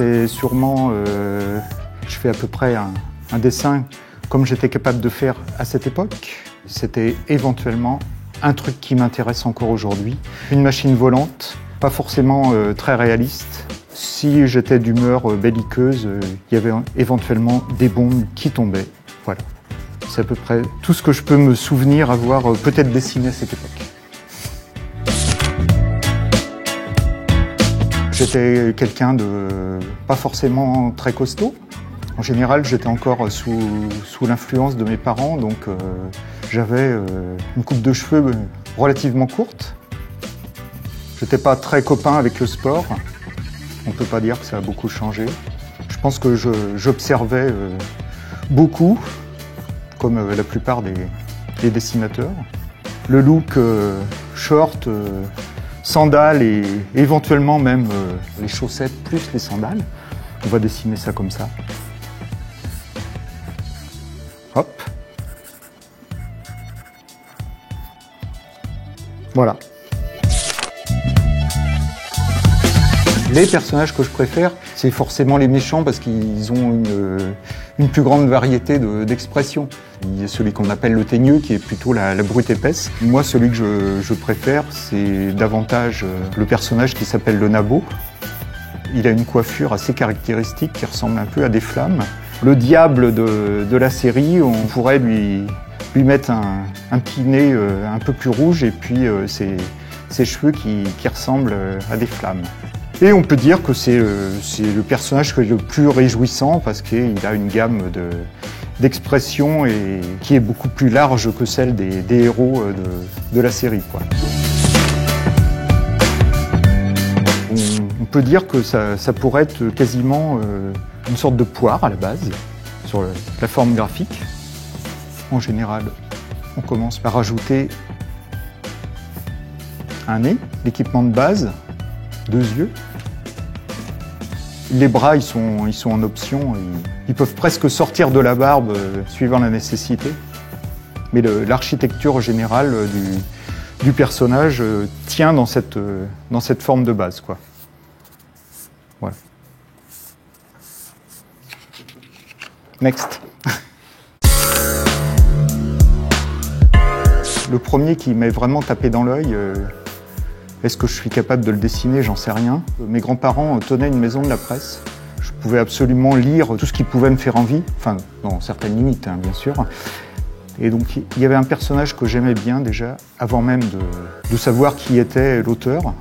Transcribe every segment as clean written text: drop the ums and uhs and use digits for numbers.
c'est sûrement... je fais à peu près un dessin comme j'étais capable de faire à cette époque. C'était éventuellement un truc qui m'intéresse encore aujourd'hui. Une machine volante, pas forcément très réaliste. Si j'étais d'humeur belliqueuse, il y avait éventuellement des bombes qui tombaient. Voilà. C'est à peu près tout ce que je peux me souvenir avoir peut-être dessiné à cette époque. J'étais quelqu'un de pas forcément très costaud. En général, j'étais encore sous l'influence de mes parents, donc j'avais une coupe de cheveux relativement courte. J'étais pas très copain avec le sport. On peut pas dire que ça a beaucoup changé. Je pense que j'observais beaucoup, comme la plupart des dessinateurs. Le look short, sandales et éventuellement même les chaussettes plus les sandales. On va dessiner ça comme ça. Hop. Voilà. Les personnages que je préfère, c'est forcément les méchants parce qu'ils ont une plus grande variété d'expressions. Il y a celui qu'on appelle le teigneux qui est plutôt la brute épaisse. Moi, celui que je préfère, c'est davantage le personnage qui s'appelle le Nabot. Il a une coiffure assez caractéristique qui ressemble un peu à des flammes. Le diable de la série, on pourrait lui mettre un petit nez un peu plus rouge et puis ses cheveux qui ressemblent à des flammes. Et on peut dire que c'est le personnage le plus réjouissant parce qu'il a une gamme d'expressions et qui est beaucoup plus large que celle des héros de la série, quoi. On peut dire que ça pourrait être quasiment une sorte de poire à la base, sur la forme graphique. En général, on commence par ajouter un nez, l'équipement de base, 2 yeux. Les bras, ils sont en option, ils peuvent presque sortir de la barbe suivant la nécessité. Mais l'architecture générale du personnage tient dans cette forme de base, quoi. Voilà. Next. Le premier qui m'est vraiment tapé dans l'œil, est-ce que je suis capable de le dessiner? J'en sais rien. Mes grands-parents tenaient une maison de la presse. Je pouvais absolument lire tout ce qui pouvait me faire envie, enfin, dans certaines limites, hein, bien sûr. Et donc, il y avait un personnage que j'aimais bien déjà, avant même de savoir qui était l'auteur.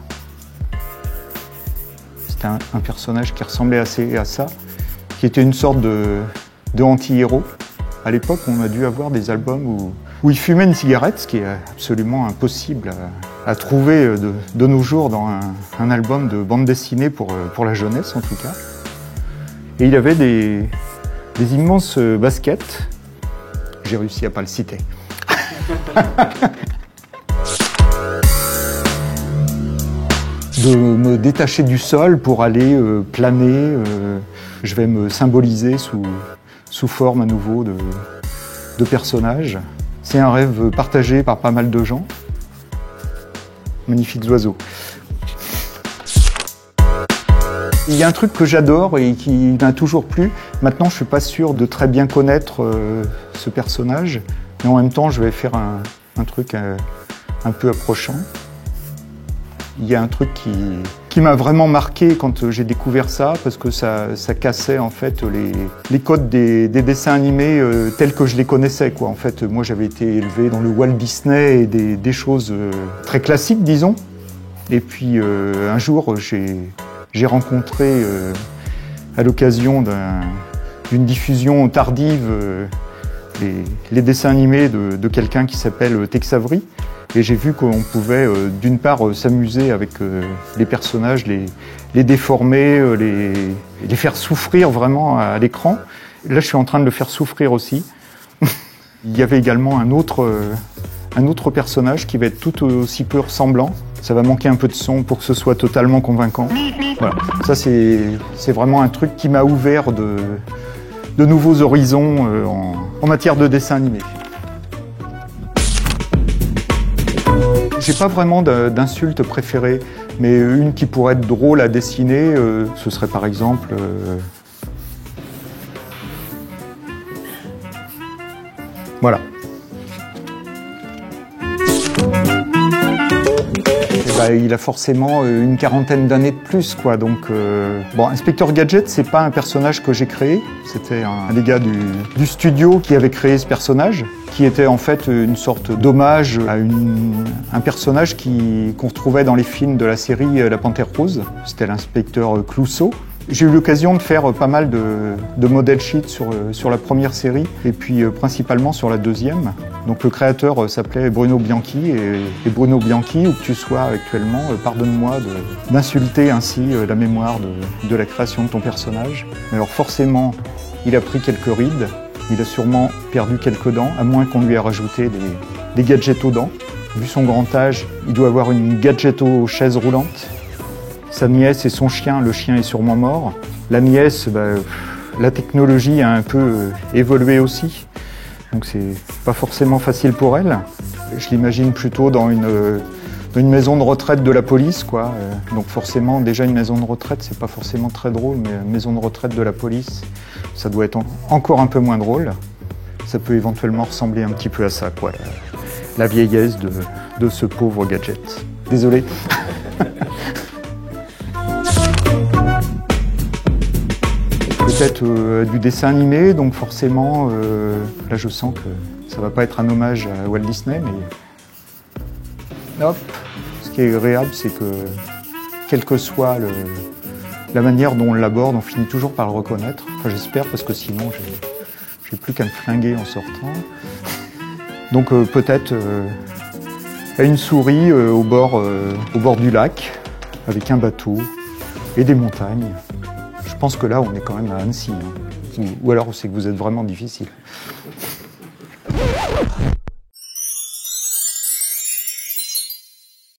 C'était un personnage qui ressemblait assez à ça, qui était une sorte de anti-héros. À l'époque, on a dû avoir des albums où il fumait une cigarette, ce qui est absolument impossible à trouver de nos jours dans un album de bande dessinée pour la jeunesse, en tout cas. Et il avait des immenses baskets. J'ai réussi à pas le citer. De me détacher du sol pour aller planer. Je vais me symboliser sous forme à nouveau de personnages. C'est un rêve partagé par pas mal de gens. Magnifiques oiseaux. Il y a un truc que j'adore et qui m'a toujours plu. Maintenant, je suis pas sûr de très bien connaître ce personnage, mais en même temps, je vais faire un truc un peu approchant. Il y a un truc qui m'a vraiment marqué quand j'ai découvert ça, parce que ça cassait en fait les codes des dessins animés tels que je les connaissais, quoi. En fait, moi j'avais été élevé dans le Walt Disney et des choses très classiques, disons. Et puis un jour, j'ai rencontré à l'occasion d'une diffusion tardive les dessins animés de quelqu'un qui s'appelle Tex Avery. Et j'ai vu qu'on pouvait d'une part s'amuser avec les personnages, les déformer, les faire souffrir vraiment à l'écran. Là, je suis en train de le faire souffrir aussi. Il y avait également un autre personnage qui va être tout aussi peu ressemblant. Ça va manquer un peu de son pour que ce soit totalement convaincant. Voilà. Ça, c'est vraiment un truc qui m'a ouvert de nouveaux horizons en matière de dessin animé. J'ai pas vraiment d'insulte préférée, mais une qui pourrait être drôle à dessiner, ce serait par exemple... Voilà. Il a forcément une quarantaine d'années de plus, quoi. Donc, bon, Inspecteur Gadget, c'est pas un personnage que j'ai créé. C'était un des gars du studio qui avait créé ce personnage, qui était en fait une sorte d'hommage à un personnage qu'on retrouvait dans les films de la série La Panthère Rose. C'était l'inspecteur Clouseau. J'ai eu l'occasion de faire pas mal de model sheets sur la première série et puis principalement sur la deuxième. Donc le créateur s'appelait Bruno Bianchi et Bruno Bianchi, où que tu sois actuellement, pardonne-moi d'insulter ainsi la mémoire de la création de ton personnage. Alors forcément, il a pris quelques rides, il a sûrement perdu quelques dents, à moins qu'on lui ait rajouté des gadgets aux dents. Vu son grand âge, il doit avoir une gadgeto chaise roulante. Sa nièce et son chien, le chien est sûrement mort. La nièce, la technologie a un peu évolué aussi, donc c'est pas forcément facile pour elle. Je l'imagine plutôt dans une maison de retraite de la police, quoi. Donc forcément, déjà une maison de retraite, c'est pas forcément très drôle, mais une maison de retraite de la police, ça doit être encore un peu moins drôle. Ça peut éventuellement ressembler un petit peu à ça, quoi. La vieillesse de ce pauvre gadget. Désolé. Peut-être du dessin animé, donc forcément, là je sens que ça va pas être un hommage à Walt Disney, mais hop, ce qui est agréable, c'est que quelle que soit la manière dont on l'aborde, on finit toujours par le reconnaître. Enfin j'espère, parce que sinon j'ai plus qu'à me flinguer en sortant. Donc peut-être une souris au bord du lac, avec un bateau et des montagnes. Je pense que là, on est quand même à Annecy, hein. Ou alors c'est que vous êtes vraiment difficile.